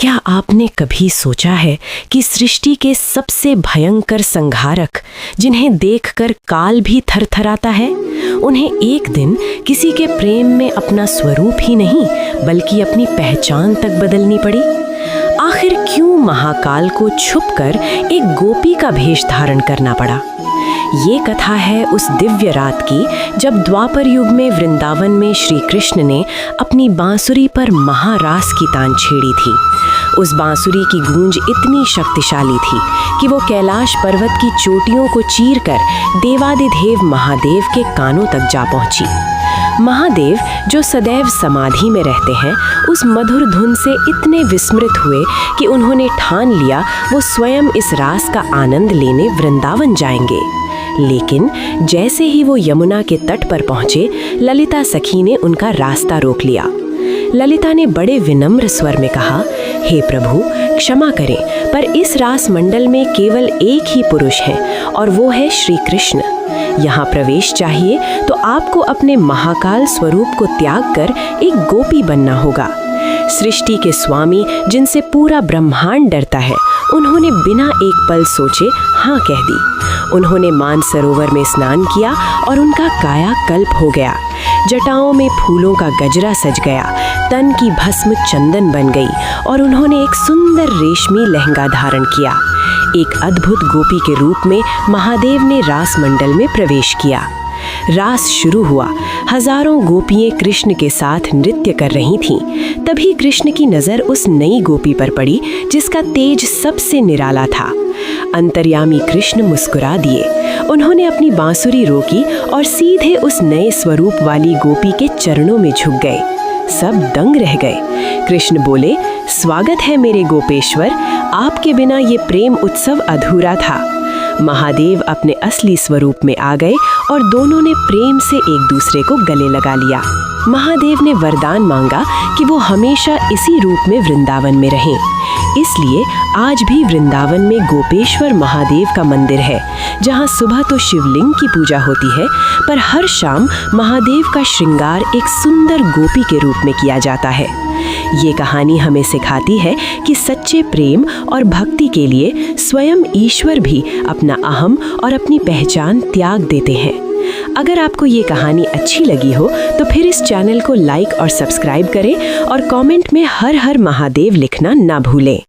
क्या आपने कभी सोचा है कि सृष्टि के सबसे भयंकर संहारक, जिन्हें देखकर काल भी थरथराता है, उन्हें एक दिन किसी के प्रेम में अपना स्वरूप ही नहीं बल्कि अपनी पहचान तक बदलनी पड़ी? आखिर क्यों महाकाल को छुपकर एक गोपी का भेष धारण करना पड़ा? ये कथा है उस दिव्य रात की जब द्वापर युग में वृंदावन में श्री कृष्ण ने अपनी बांसुरी पर महारास की तान छेड़ी थी। उस बांसुरी की गूंज इतनी शक्तिशाली थी कि वो कैलाश पर्वत की चोटियों को चीरकर देवादिदेव महादेव के कानों तक जा पहुंची। महादेव, जो सदैव समाधि में रहते हैं, उस मधुर धुन से इतने विस्मृत हुए कि उन्होंने ठान लिया वो स्वयं इस रास का आनंद लेने वृंदावन जाएंगे। लेकिन जैसे ही वो यमुना के तट पर पहुंचे, ललिता सखी ने उनका रास्ता रोक लिया। ललिता ने बड़े विनम्र स्वर में कहा, हे प्रभु, क्षमा करें, पर इस रास मंडल में केवल एक ही पुरुष है और वो है श्री कृष्ण। यहाँ प्रवेश चाहिए तो आपको अपने महाकाल स्वरूप को त्याग कर एक गोपी बनना होगा। सृष्टि के स्वामी, जिनसे पूरा ब्रह्मांड डरता है, उन्होंने बिना एक पल सोचे हाँ कह दी। उन्होंने मानसरोवर में स्नान किया और उनका कायाकल्प हो गया। जटाओं में फूलों का गजरा सज गया, तन की भस्म चंदन बन गई और उन्होंने एक सुंदर रेशमी लहंगा धारण किया। एक अद्भुत गोपी के रूप में महादेव ने रास मंडल में प्रवेश किया। रास शुरू हुआ। हजारों गोपियां कृष्ण के साथ नृत्य कर रही थीं। तभी कृष्ण की नजर उस नई गोपी पर पड़ी जिसका तेज सबसे निराला था। अंतर्यामी कृष्ण मुस्कुरा दिए। उन्होंने अपनी बांसुरी रोकी और सीधे उस नए स्वरूप वाली गोपी के चरणों में झुक गए। सब दंग रह गए। कृष्ण बोले, स्वागत है मेरे गोपेश्वर, आपके बिना ये प्रेम उत्सव अधूरा था। महादेव अपने असली स्वरूप में आ गए और दोनों ने प्रेम से एक दूसरे को गले लगा लिया। महादेव ने वरदान मांगा कि वो हमेशा इसी रूप में वृंदावन में रहें। इसलिए आज भी वृंदावन में गोपेश्वर महादेव का मंदिर है, जहाँ सुबह तो शिवलिंग की पूजा होती है, पर हर शाम महादेव का श्रृंगार एक सुंदर गोपी के रूप में किया जाता है। ये कहानी हमें सिखाती है कि सच्चे प्रेम और भक्ति के लिए स्वयं ईश्वर भी अपना अहम और अपनी पहचान त्याग देते हैं। अगर आपको ये कहानी अच्छी लगी हो तो फिर इस चैनल को लाइक और सब्सक्राइब करें और कमेंट में हर हर महादेव लिखना ना भूलें।